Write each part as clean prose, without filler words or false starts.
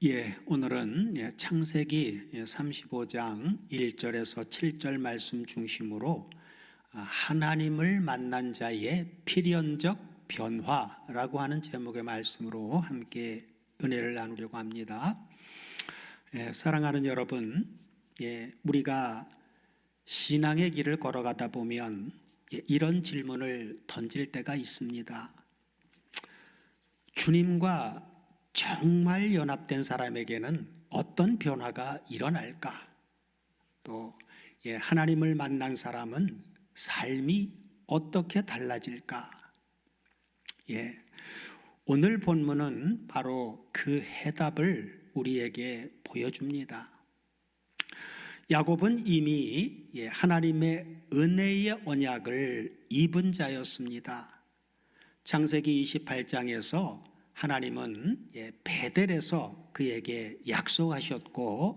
오늘은 창세기 35장 1절에서 7절 말씀 중심으로 하나님을 만난 자의 필연적 변화라고 하는 제목의 말씀으로 함께 은혜를 나누려고 합니다. 사랑하는 여러분, 우리가 신앙의 길을 걸어가다 보면 이런 질문을 던질 때가 있습니다. 주님과 정말 연합된 사람에게는 어떤 변화가 일어날까? 또 하나님을 만난 사람은 삶이 어떻게 달라질까? 오늘 본문은 바로 그 해답을 우리에게 보여줍니다. 야곱은 이미 하나님의 은혜의 언약을 입은 자였습니다. 창세기 28장에서 하나님은 베델에서 그에게 약속하셨고,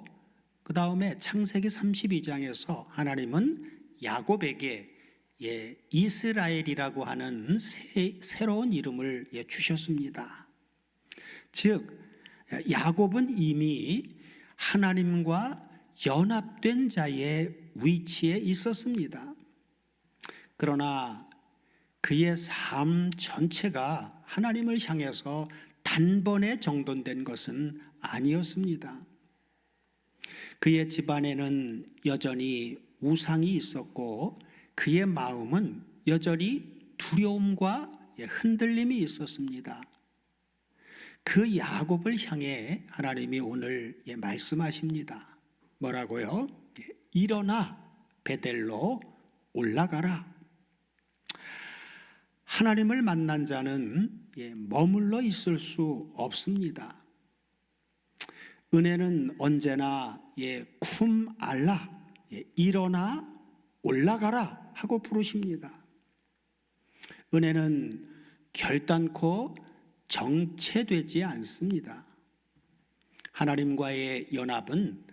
그 다음에 창세기 32장에서 하나님은 야곱에게 이스라엘이라고 하는 새로운 이름을 주셨습니다. 즉 야곱은 이미 하나님과 연합된 자의 위치에 있었습니다. 그러나 그의 삶 전체가 하나님을 향해서 단번에 정돈된 것은 아니었습니다. 그의 집안에는 여전히 우상이 있었고, 그의 마음은 여전히 두려움과 흔들림이 있었습니다. 그 야곱을 향해 하나님이 오늘 말씀하십니다. 뭐라고요? 일어나 베델로 올라가라. 하나님을 만난 자는 머물러 있을 수 없습니다. 은혜는 언제나 쿰 알라, 일어나 올라가라 하고 부르십니다. 은혜는 결단코 정체되지 않습니다. 하나님과의 연합은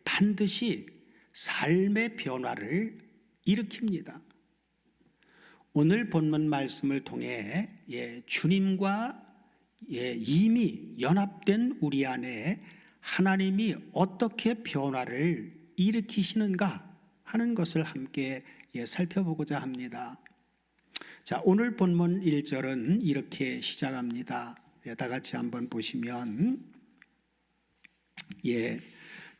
반드시 삶의 변화를 일으킵니다. 오늘 본문 말씀을 통해 주님과 이미 연합된 우리 안에 하나님이 어떻게 변화를 일으키시는가 하는 것을 함께 살펴보고자 합니다. 자, 오늘 본문 1절은 이렇게 시작합니다. 다 같이 한번 보시면,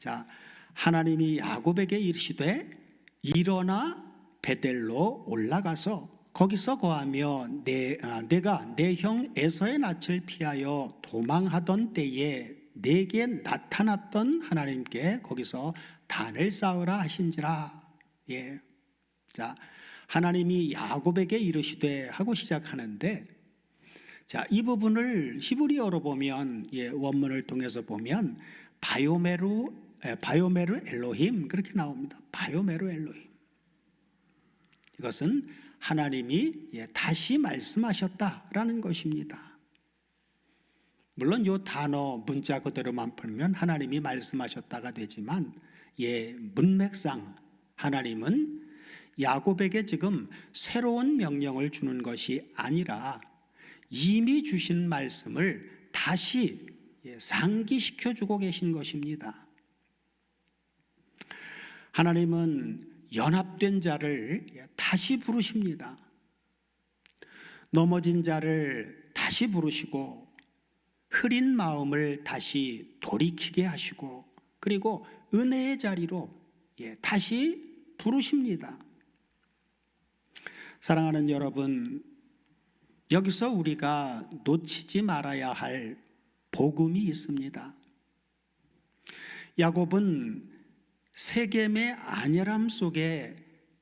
자, 하나님이 야곱에게 이르시되 일어나 베델로 올라가서 거기서 거하며 내가 내 형 에서의 낯을 피하여 도망하던 때에 내게 나타났던 하나님께 거기서 단을 쌓으라 하신지라. 자, 하나님이 야곱에게 이르시되 하고 시작하는데, 자, 이 부분을 히브리어로 보면 원문을 통해서 보면 바요메르 엘로힘 그렇게 나옵니다. 바요메르 엘로힘. 이것은 하나님이 다시 말씀하셨다라는 것입니다. 물론 이 단어 문자 그대로만 풀면 하나님이 말씀하셨다가 되지만 문맥상 하나님은 야곱에게 지금 새로운 명령을 주는 것이 아니라 이미 주신 말씀을 다시 상기시켜주고 계신 것입니다. 하나님은 연합된 자를 다시 부르십니다. 넘어진 자를 다시 부르시고 흐린 마음을 다시 돌이키게 하시고, 그리고 은혜의 자리로 다시 부르십니다. 사랑하는 여러분, 여기서 우리가 놓치지 말아야 할 복음이 있습니다. 야곱은 세겜의 안혈함 속에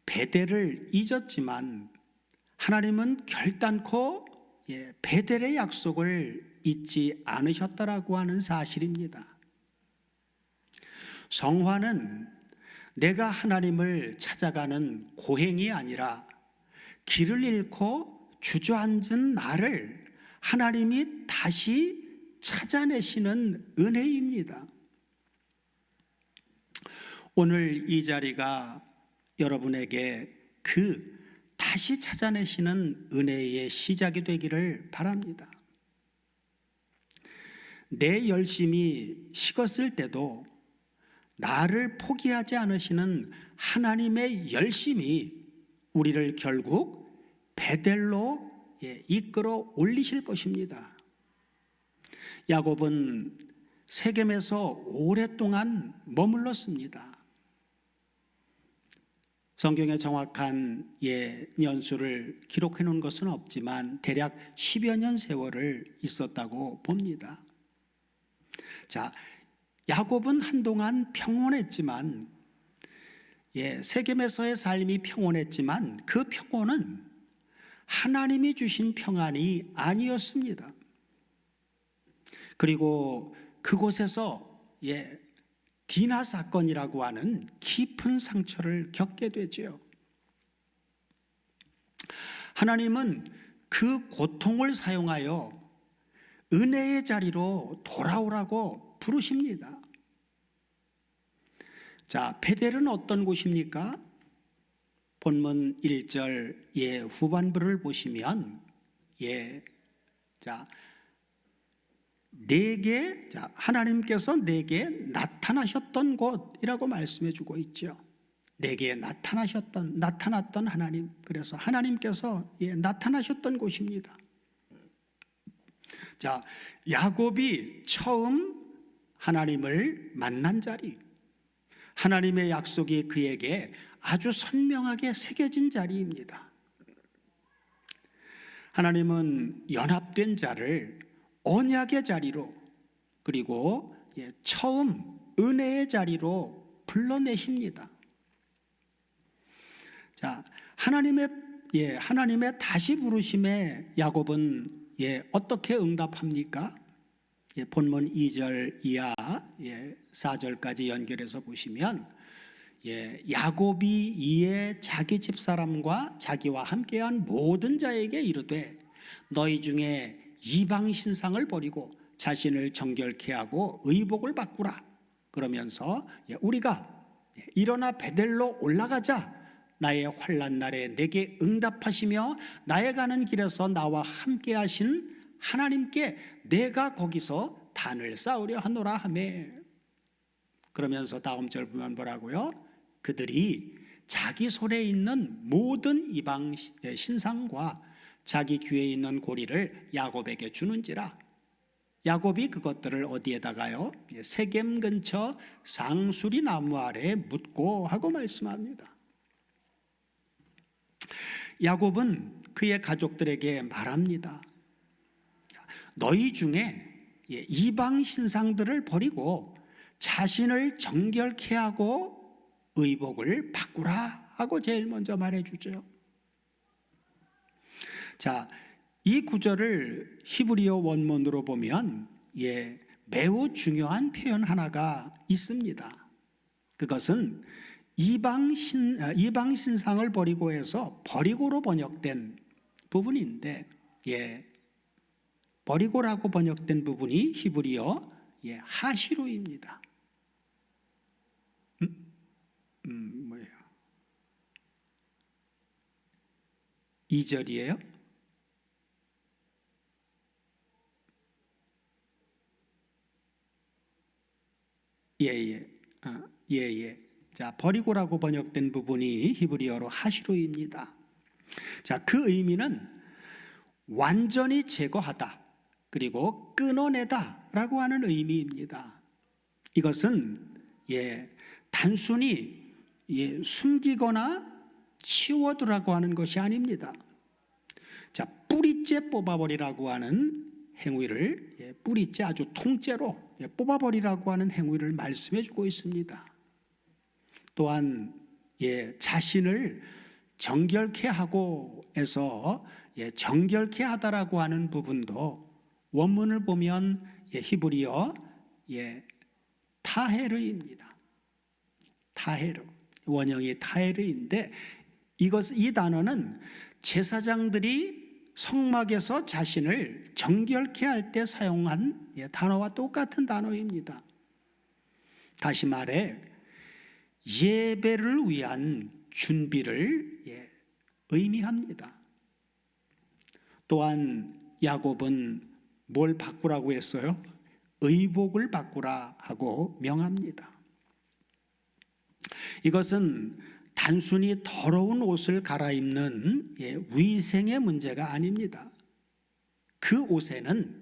베델을 잊었지만 하나님은 결단코 베델의 약속을 잊지 않으셨다라고 하는 사실입니다. 성화는 내가 하나님을 찾아가는 고행이 아니라 길을 잃고 주저앉은 나를 하나님이 다시 찾아내시는 은혜입니다. 오늘 이 자리가 여러분에게 그 다시 찾아내시는 은혜의 시작이 되기를 바랍니다. 내 열심이 식었을 때도 나를 포기하지 않으시는 하나님의 열심이 우리를 결국 베델로 이끌어 올리실 것입니다. 야곱은 세겜에서 오랫동안 머물렀습니다. 성경에 정확한 연수를 기록해 놓은 것은 없지만 대략 10여 년 세월을 있었다고 봅니다. 자, 야곱은 한동안 평온했지만 세겜에서의 삶이 평온했지만 그 평온은 하나님이 주신 평안이 아니었습니다. 그리고 그곳에서 디나 사건이라고 하는 깊은 상처를 겪게 되죠. 하나님은 그 고통을 사용하여 은혜의 자리로 돌아오라고 부르십니다. 자, 베델은 어떤 곳입니까? 본문 1절 후반부를 보시면 하나님께서 내게 나타나셨던 곳이라고 말씀해 주고 있죠. 내게 나타났던 하나님. 그래서 하나님께서 나타나셨던 곳입니다. 자, 야곱이 처음 하나님을 만난 자리, 하나님의 약속이 그에게 아주 선명하게 새겨진 자리입니다. 하나님은 연합된 자를 언약의 자리로, 그리고 처음 은혜의 자리로 불러내십니다. 자, 하나님의 다시 부르심에 야곱은 어떻게 응답합니까? 본문 2절 이하 4절까지 연결해서 보시면 야곱이 이에 자기 집사람과 자기와 함께한 모든 자에게 이르되 너희 중에 이방 신상을 버리고 자신을 정결케 하고 의복을 바꾸라. 그러면서 우리가 일어나 베델로 올라가자. 나의 환난 날에 내게 응답하시며 나의 가는 길에서 나와 함께 하신 하나님께 내가 거기서 단을 쌓으려 하노라 하매. 그러면서 다음 절 보면 뭐라고요? 그들이 자기 손에 있는 모든 이방 신상과 자기 귀에 있는 고리를 야곱에게 주는지라. 야곱이 그것들을 어디에다가요? 세겜 근처 상수리 나무 아래에 묻고 하고 말씀합니다. 야곱은 그의 가족들에게 말합니다. 너희 중에 이방 신상들을 버리고 자신을 정결케 하고 의복을 바꾸라 하고 제일 먼저 말해주죠. 자, 이 구절을 히브리어 원문으로 보면 매우 중요한 표현 하나가 있습니다. 그것은 이방 신상을 버리고 해서 버리고로 번역된 부분인데 버리고라고 번역된 부분이 히브리어 하시루입니다. 뭐예요? 2절이에요? 자, 버리고라고 번역된 부분이 히브리어로 하시루입니다. 자, 그 의미는 완전히 제거하다, 그리고 끊어내다 라고 하는 의미입니다. 이것은 단순히 숨기거나 치워두라고 하는 것이 아닙니다. 자, 뿌리째 뽑아버리라고 하는 행위를 뿌리째 아주 통째로 뽑아버리라고 하는 행위를 말씀해 주고 있습니다. 또한 자신을 정결케 하고 해서 정결케 하다라고 하는 부분도 원문을 보면 히브리어 타헤르입니다. 타헤르, 원형이 타헤르인데 이 단어는 제사장들이 성막에서 자신을 정결케 할 때 사용한 단어와 똑같은 단어입니다. 다시 말해 예배를 위한 준비를 의미합니다. 또한 야곱은 뭘 바꾸라고 했어요? 의복을 바꾸라 하고 명합니다. 이것은 단순히 더러운 옷을 갈아입는 위생의 문제가 아닙니다. 그 옷에는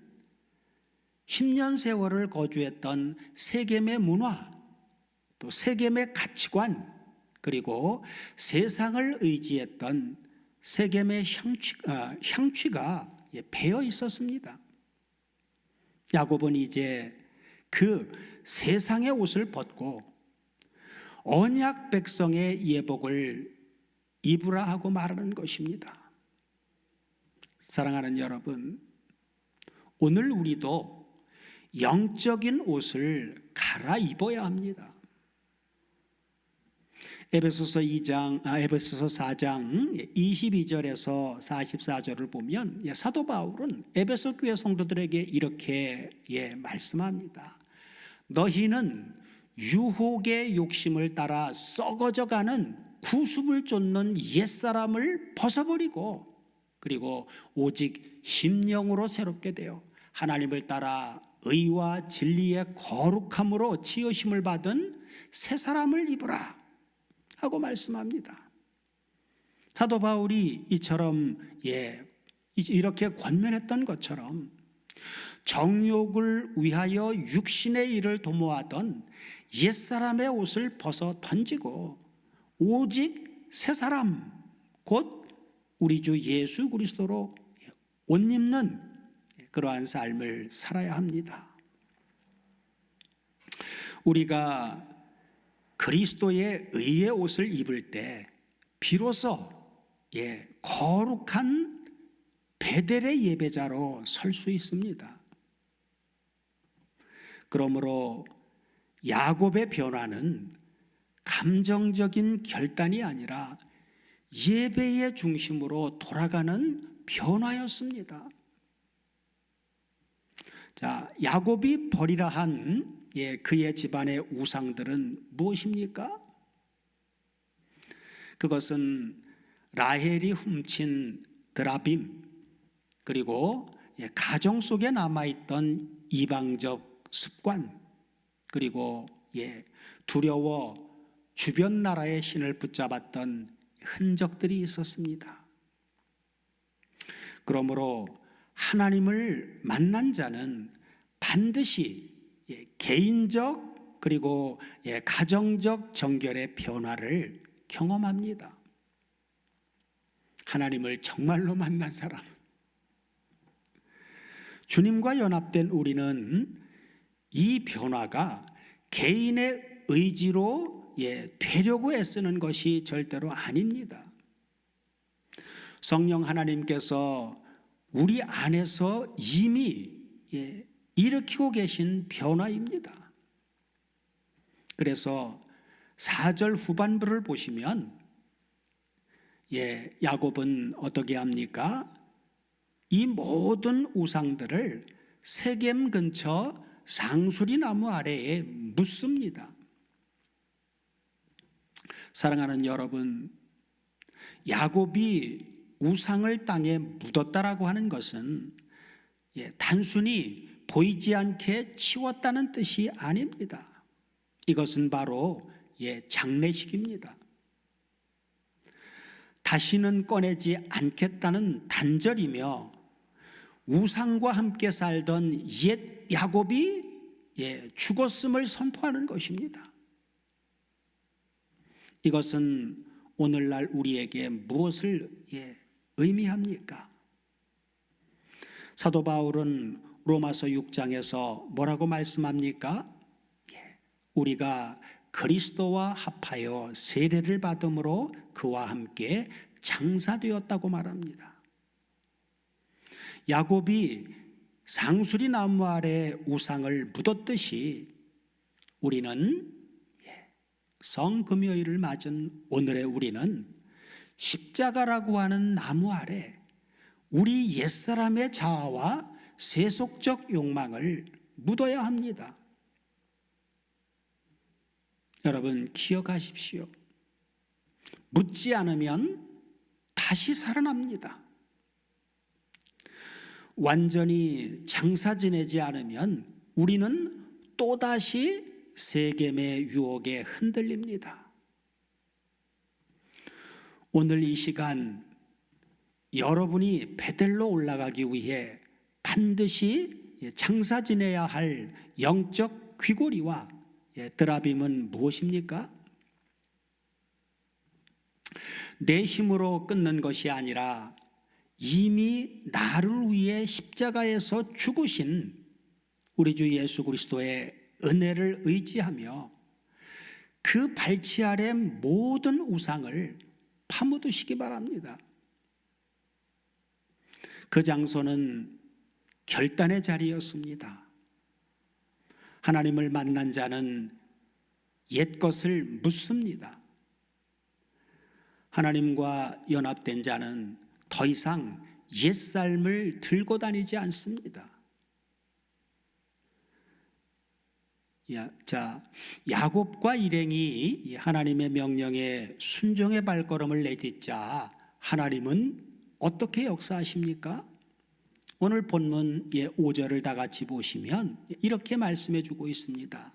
10년 세월을 거주했던 세겜의 문화, 또 세겜의 가치관, 그리고 세상을 의지했던 세겜의 향취가 배어 있었습니다. 야곱은 이제 그 세상의 옷을 벗고 언약 백성의 예복을 입으라 하고 말하는 것입니다. 사랑하는 여러분, 오늘 우리도 영적인 옷을 갈아입어야 합니다. 에베소서 4장 22절에서 44절을 보면 사도 바울은 에베소 교회 성도들에게 이렇게 말씀합니다. 너희는 유혹의 욕심을 따라 썩어져가는 구습을 쫓는 옛사람을 벗어버리고, 그리고 오직 심령으로 새롭게 되어 하나님을 따라 의와 진리의 거룩함으로 지으심을 받은 새 사람을 입으라 하고 말씀합니다. 사도 바울이 이처럼 이렇게 권면했던 것처럼 정욕을 위하여 육신의 일을 도모하던 옛사람의 옷을 벗어 던지고 오직 새 사람, 곧 우리 주 예수 그리스도로 옷 입는 그러한 삶을 살아야 합니다. 우리가 그리스도의 의의 옷을 입을 때 비로소 거룩한 베델의 예배자로 설 수 있습니다. 그러므로 야곱의 변화는 감정적인 결단이 아니라 예배의 중심으로 돌아가는 변화였습니다. 자, 야곱이 버리라 한 그의 집안의 우상들은 무엇입니까? 그것은 라헬이 훔친 드라빔, 그리고 가정 속에 남아있던 이방적 습관, 그리고 두려워 주변 나라의 신을 붙잡았던 흔적들이 있었습니다. 그러므로 하나님을 만난 자는 반드시 개인적 그리고 가정적 정결의 변화를 경험합니다. 하나님을 정말로 만난 사람, 주님과 연합된 우리는 이 변화가 개인의 의지로 되려고 애쓰는 것이 절대로 아닙니다. 성령 하나님께서 우리 안에서 이미 일으키고 계신 변화입니다. 그래서 4절 후반부를 보시면 야곱은 어떻게 합니까? 이 모든 우상들을 세겜 근처 상수리 나무 아래에 묻습니다. 사랑하는 여러분, 야곱이 우상을 땅에 묻었다라고 하는 것은 단순히 보이지 않게 치웠다는 뜻이 아닙니다. 이것은 바로 장례식입니다. 다시는 꺼내지 않겠다는 단절이며 우상과 함께 살던 옛 야곱이 죽었음을 선포하는 것입니다. 이것은 오늘날 우리에게 무엇을 의미합니까? 사도 바울은 로마서 6장에서 뭐라고 말씀합니까? 우리가 그리스도와 합하여 세례를 받음으로 그와 함께 장사되었다고 말합니다. 야곱이 상수리 나무 아래 우상을 묻었듯이 우리는 성금요일을 맞은 오늘의 우리는 십자가라고 하는 나무 아래 우리 옛사람의 자아와 세속적 욕망을 묻어야 합니다. 여러분 기억하십시오. 묻지 않으면 다시 살아납니다. 완전히 장사 지내지 않으면 우리는 또다시 세겜의 유혹에 흔들립니다. 오늘 이 시간 여러분이 베델로 올라가기 위해 반드시 장사 지내야 할 영적 귀고리와 드라빔은 무엇입니까? 내 힘으로 끊는 것이 아니라 이미 나를 위해 십자가에서 죽으신 우리 주 예수 그리스도의 은혜를 의지하며 그 발치 아래 모든 우상을 파묻으시기 바랍니다. 그 장소는 결단의 자리였습니다. 하나님을 만난 자는 옛것을 묻습니다. 하나님과 연합된 자는 더 이상 옛삶을 들고 다니지 않습니다. 야곱과 일행이 하나님의 명령에 순종의 발걸음을 내딛자 하나님은 어떻게 역사하십니까? 오늘 본문 5절을 다 같이 보시면 이렇게 말씀해 주고 있습니다.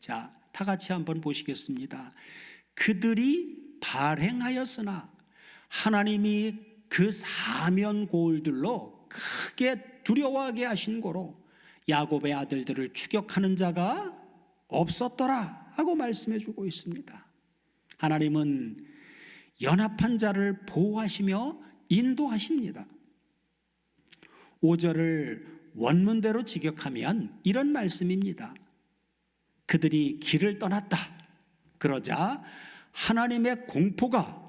다 같이 한번 보시겠습니다. 그들이 발행하였으나 하나님이 그 사면 고울들로 크게 두려워하게 하신 고로 야곱의 아들들을 추격하는 자가 없었더라 하고 말씀해 주고 있습니다. 하나님은 연합한 자를 보호하시며 인도하십니다. 5절을 원문대로 직역하면 이런 말씀입니다. 그들이 길을 떠났다. 그러자 하나님의 공포가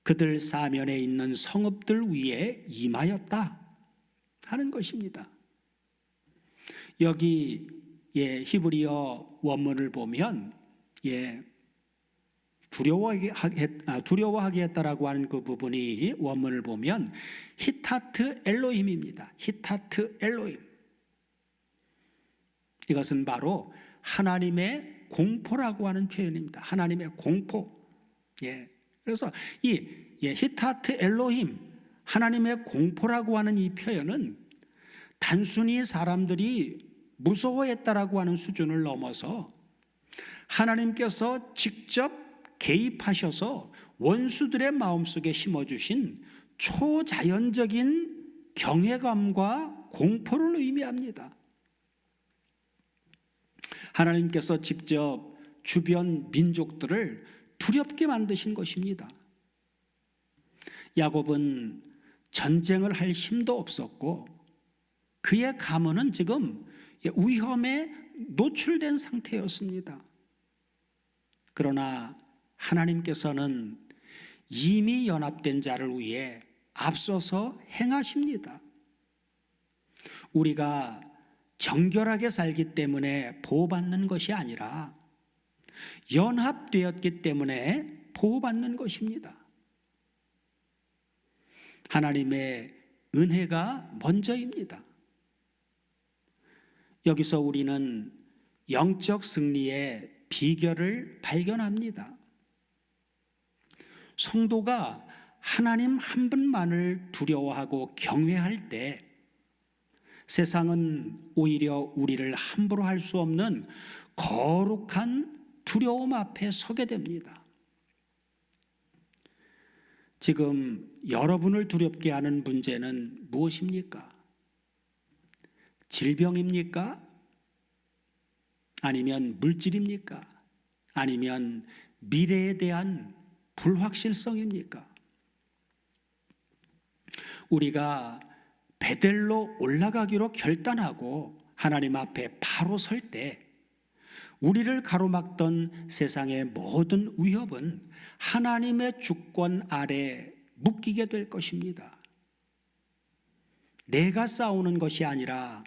그들 사면에 있는 성읍들 위에 임하였다 하는 것입니다. 여기 히브리어 원문을 보면 두려워하게 했다라고 하는 그 부분이 원문을 보면 히타트 엘로힘입니다. 히타트 엘로힘. 이것은 바로 하나님의 공포라고 하는 표현입니다. 하나님의 공포. 그래서 이 히타트 엘로힘, 하나님의 공포라고 하는 이 표현은 단순히 사람들이 무서워했다라고 하는 수준을 넘어서 하나님께서 직접 개입하셔서 원수들의 마음속에 심어주신 초자연적인 경외감과 공포를 의미합니다. 하나님께서 직접 주변 민족들을 두렵게 만드신 것입니다. 야곱은 전쟁을 할 힘도 없었고 그의 가문은 지금 위험에 노출된 상태였습니다. 그러나 하나님께서는 이미 연합된 자를 위해 앞서서 행하십니다. 우리가 정결하게 살기 때문에 보호받는 것이 아니라 연합되었기 때문에 보호받는 것입니다. 하나님의 은혜가 먼저입니다. 여기서 우리는 영적 승리의 비결을 발견합니다. 성도가 하나님 한 분만을 두려워하고 경외할 때 세상은 오히려 우리를 함부로 할 수 없는 거룩한 두려움 앞에 서게 됩니다. 지금 여러분을 두렵게 하는 문제는 무엇입니까? 질병입니까? 아니면 물질입니까? 아니면 미래에 대한 불확실성입니까? 우리가 베델로 올라가기로 결단하고 하나님 앞에 바로 설 때 우리를 가로막던 세상의 모든 위협은 하나님의 주권 아래 묶이게 될 것입니다. 내가 싸우는 것이 아니라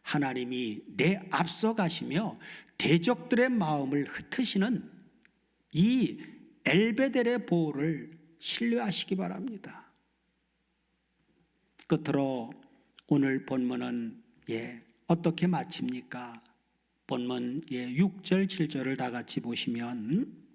하나님이 내 앞서 가시며 대적들의 마음을 흩으시는 이 엘베델의 보호를 신뢰하시기 바랍니다. 끝으로 오늘 본문은 어떻게 마칩니까? 본문 6절 7절을 다 같이 보시면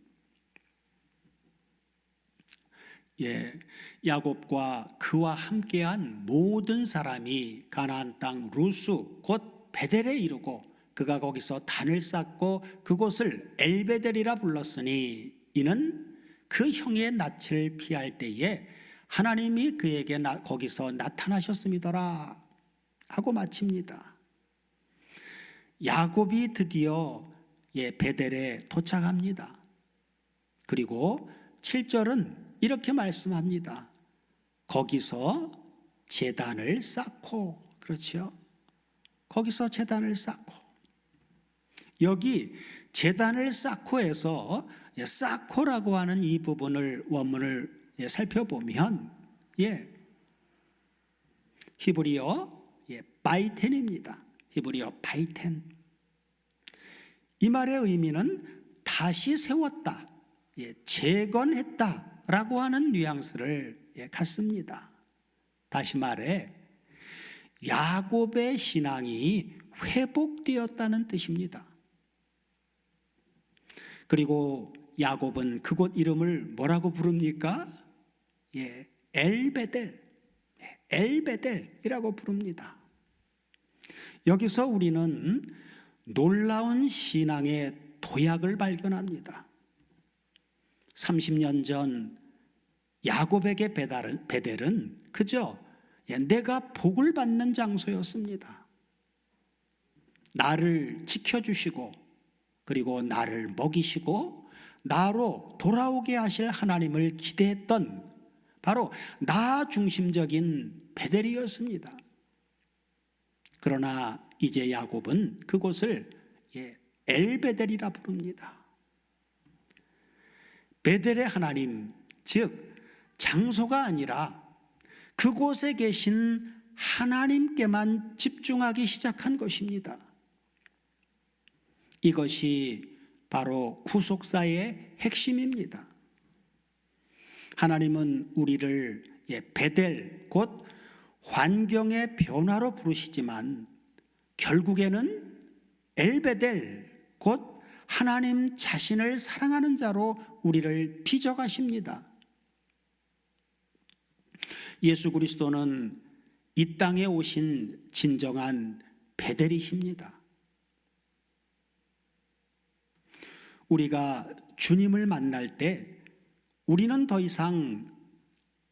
야곱과 그와 함께한 모든 사람이 가나안 땅 루스 곧 베델에 이르고 그가 거기서 단을 쌓고 그곳을 엘베델이라 불렀으니 이는 그 형의 낯을 피할 때에 하나님이 그에게 거기서 나타나셨음이더라 하고 마칩니다. 야곱이 드디어 베델에 도착합니다. 그리고 7절은 이렇게 말씀합니다. 거기서 제단을 쌓고, 그렇죠? 거기서 제단을 쌓고. 여기 제단을 쌓고에서 쌓고라고 하는 이 부분을 원문을 살펴보면 히브리어 바이텐입니다. 히브리어 바이텐. 이 말의 의미는 다시 세웠다, 재건했다 라고 하는 뉘앙스를 갖습니다. 다시 말해 야곱의 신앙이 회복되었다는 뜻입니다. 그리고 야곱은 그곳 이름을 뭐라고 부릅니까? 엘베델, 엘베델이라고 부릅니다. 여기서 우리는 놀라운 신앙의 도약을 발견합니다. 30년 전 야곱에게 베델은 그저 내가 복을 받는 장소였습니다. 나를 지켜주시고 그리고 나를 먹이시고 나로 돌아오게 하실 하나님을 기대했던 바로 나 중심적인 베델이었습니다. 그러나 이제 야곱은 그곳을 엘베델이라 부릅니다. 베델의 하나님, 즉 장소가 아니라 그곳에 계신 하나님께만 집중하기 시작한 것입니다. 이것이 바로 구속사의 핵심입니다. 하나님은 우리를 베델, 곧 환경의 변화로 부르시지만 결국에는 엘베델, 곧 하나님 자신을 사랑하는 자로 우리를 빚어가십니다. 예수 그리스도는 이 땅에 오신 진정한 베델이십니다. 우리가 주님을 만날 때 우리는 더 이상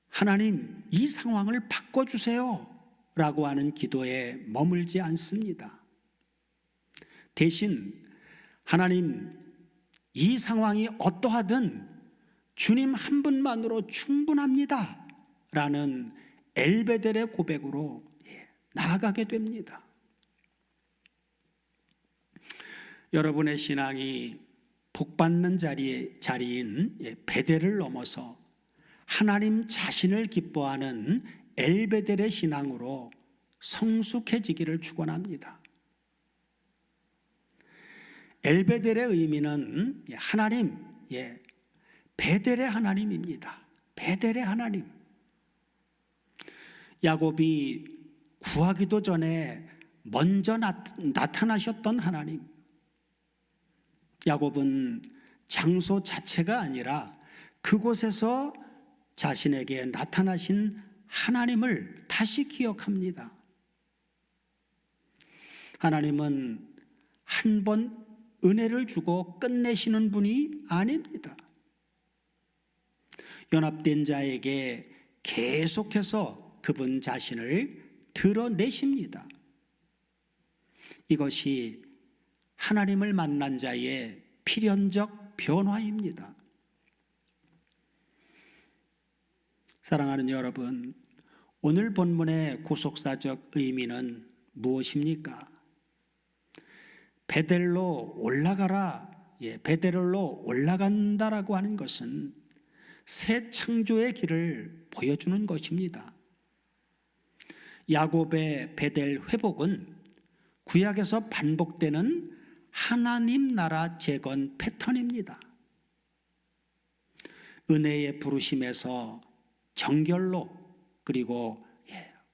하나님 이 상황을 바꿔주세요 라고 하는 기도에 머물지 않습니다. 대신 하나님 이 상황이 어떠하든 주님 한 분만으로 충분합니다 라는 엘베델의 고백으로 나아가게 됩니다. 여러분의 신앙이 복받는 자리인 베델을 넘어서 하나님 자신을 기뻐하는 엘베델의 신앙으로 성숙해지기를 축원합니다. 엘베델의 의미는 하나님, 베델의 하나님입니다. 베델의 하나님. 야곱이 구하기도 전에 먼저 나타나셨던 하나님. 야곱은 장소 자체가 아니라 그곳에서 자신에게 나타나신 하나님을 다시 기억합니다. 하나님은 한 번 은혜를 주고 끝내시는 분이 아닙니다. 연합된 자에게 계속해서 그분 자신을 드러내십니다. 이것이 하나님을 만난 자의 필연적 변화입니다. 사랑하는 여러분, 오늘 본문의 구속사적 의미는 무엇입니까? 베델로 올라가라, 베델로 올라간다라고 하는 것은 새 창조의 길을 보여주는 것입니다. 야곱의 베델 회복은 구약에서 반복되는 하나님 나라 재건 패턴입니다. 은혜의 부르심에서 정결로, 그리고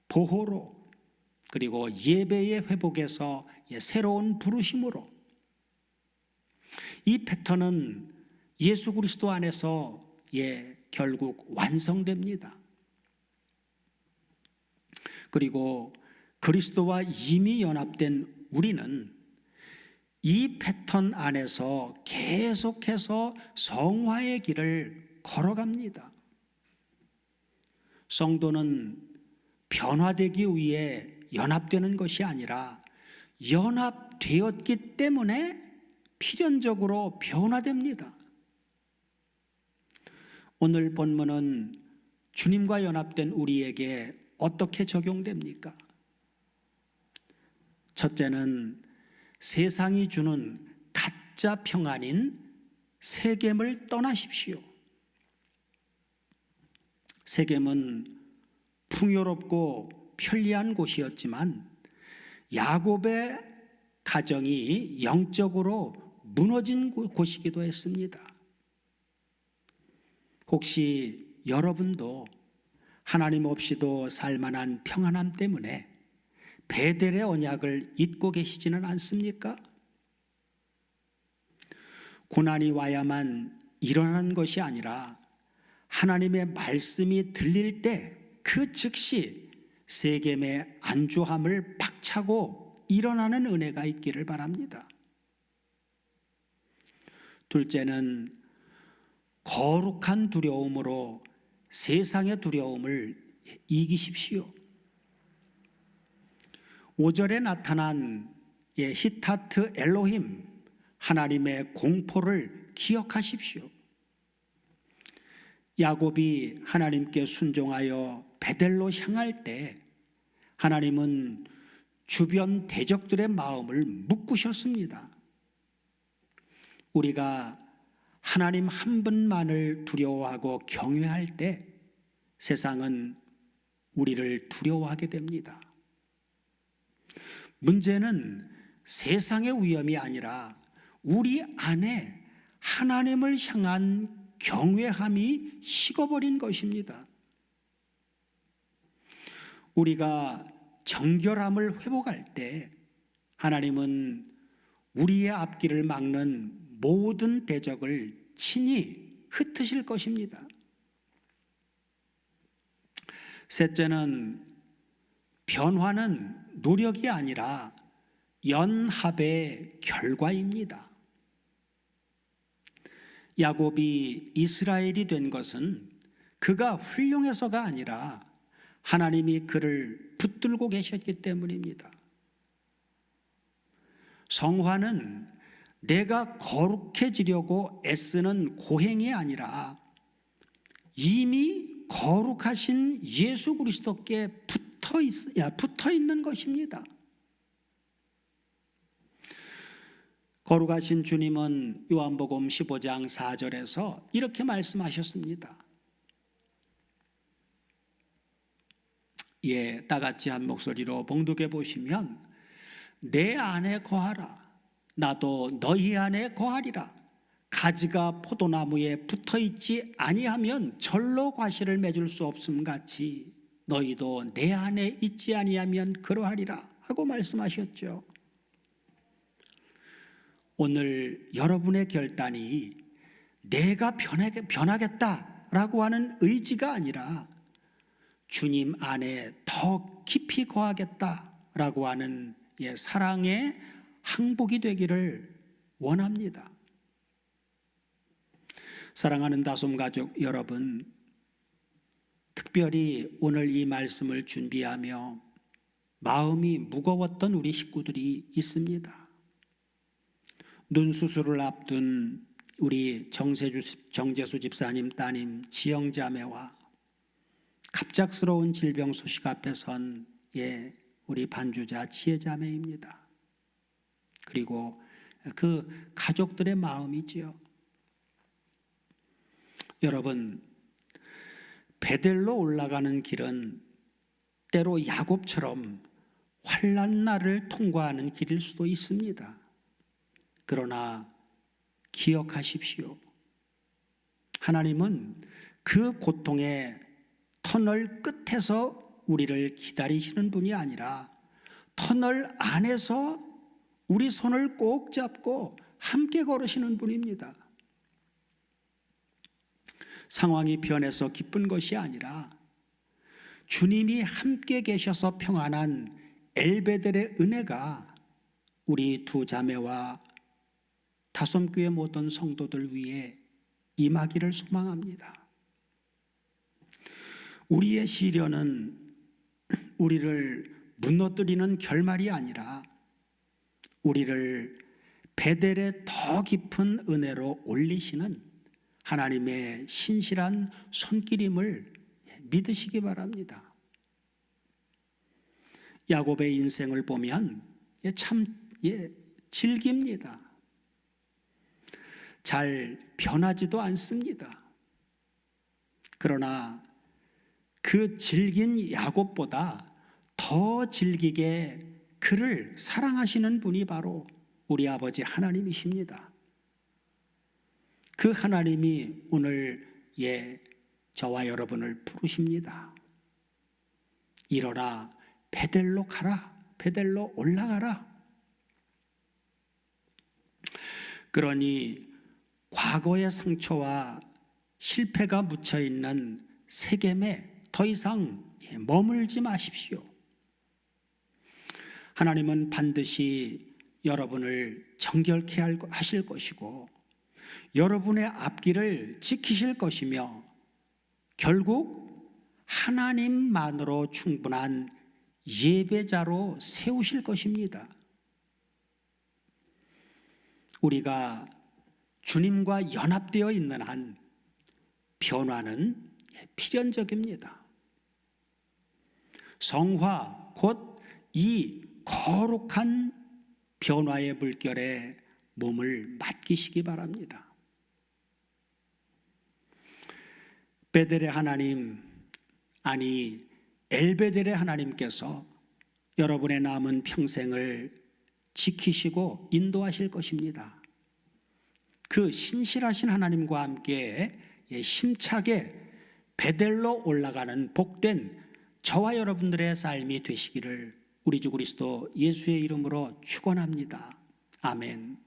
보호로, 그리고 예배의 회복에서 새로운 부르심으로, 이 패턴은 예수 그리스도 안에서 결국 완성됩니다. 그리고 그리스도와 이미 연합된 우리는 이 패턴 안에서 계속해서 성화의 길을 걸어갑니다. 성도는 변화되기 위해 연합되는 것이 아니라 연합되었기 때문에 필연적으로 변화됩니다. 오늘 본문은 주님과 연합된 우리에게 어떻게 적용됩니까? 첫째는 세상이 주는 가짜 평안인 세겜을 떠나십시오. 세겜은 풍요롭고 편리한 곳이었지만 야곱의 가정이 영적으로 무너진 곳이기도 했습니다. 혹시 여러분도 하나님 없이도 살만한 평안함 때문에 베델의 언약을 잊고 계시지는 않습니까? 고난이 와야만 일어나는 것이 아니라 하나님의 말씀이 들릴 때 그 즉시 세겜의 안주함을 박차고 일어나는 은혜가 있기를 바랍니다. 둘째는 거룩한 두려움으로 세상의 두려움을 이기십시오. 5절에 나타난 히타트 엘로힘 하나님의 공포를 기억하십시오. 야곱이 하나님께 순종하여 베델로 향할 때 하나님은 주변 대적들의 마음을 묶으셨습니다. 우리가 하나님 한 분만을 두려워하고 경외할 때 세상은 우리를 두려워하게 됩니다. 문제는 세상의 위험이 아니라 우리 안에 하나님을 향한 경외함이 식어버린 것입니다. 우리가 정결함을 회복할 때 하나님은 우리의 앞길을 막는 모든 대적을 친히 흩으실 것입니다. 셋째는 변화는 노력이 아니라 연합의 결과입니다. 야곱이 이스라엘이 된 것은 그가 훌륭해서가 아니라 하나님이 그를 붙들고 계셨기 때문입니다. 성화는 내가 거룩해지려고 애쓰는 고행이 아니라 이미 거룩하신 예수 그리스도께 붙어 있는 것입니다. 거룩하신 주님은 요한복음 15장 4절에서 이렇게 말씀하셨습니다. 다 같이 한 목소리로 봉독해 보시면 내 안에 거하라 나도 너희 안에 거하리라. 가지가 포도나무에 붙어있지 아니하면 절로 과실을 맺을 수 없음 같이 너희도 내 안에 있지 아니하면 그러하리라 하고 말씀하셨죠. 오늘 여러분의 결단이 내가 변하겠다라고 하는 의지가 아니라 주님 안에 더 깊이 거하겠다라고 하는 사랑의 항복이 되기를 원합니다. 사랑하는 다솜 가족 여러분, 특별히 오늘 이 말씀을 준비하며 마음이 무거웠던 우리 식구들이 있습니다. 눈 수술을 앞둔 우리 정재수 집사님 따님 지영자매와 갑작스러운 질병 소식 앞에 선 우리 반주자 지혜자매입니다. 그리고 그 가족들의 마음이지요. 여러분, 베델로 올라가는 길은 때로 야곱처럼 환난날을 통과하는 길일 수도 있습니다. 그러나 기억하십시오. 하나님은 그 고통의 터널 끝에서 우리를 기다리시는 분이 아니라 터널 안에서 우리 손을 꼭 잡고 함께 걸으시는 분입니다. 상황이 변해서 기쁜 것이 아니라 주님이 함께 계셔서 평안한 엘베델의 은혜가 우리 두 자매와 다솜교회 모든 성도들 위해 임하기를 소망합니다. 우리의 시련은 우리를 무너뜨리는 결말이 아니라 우리를 베델의 더 깊은 은혜로 올리시는 하나님의 신실한 손길임을 믿으시기 바랍니다. 야곱의 인생을 보면 참 질깁니다. 잘 변하지도 않습니다. 그러나 그 질긴 야곱보다 더 질기게 그를 사랑하시는 분이 바로 우리 아버지 하나님이십니다. 그 하나님이 오늘 저와 여러분을 부르십니다. 일어나 베델로 가라. 베델로 올라가라. 그러니 과거의 상처와 실패가 묻혀있는 세겜에 더 이상 머물지 마십시오. 하나님은 반드시 여러분을 정결케 하실 것이고 여러분의 앞길을 지키실 것이며 결국 하나님만으로 충분한 예배자로 세우실 것입니다. 우리가 주님과 연합되어 있는 한 변화는 필연적입니다. 성화 곧 이 거룩한 변화의 물결에 몸을 맡기시기 바랍니다. 베델의 하나님, 아니 엘베델의 하나님께서 여러분의 남은 평생을 지키시고 인도하실 것입니다. 그 신실하신 하나님과 함께 힘차게 베델로 올라가는 복된 저와 여러분들의 삶이 되시기를 우리 주 그리스도 예수의 이름으로 축원합니다. 아멘.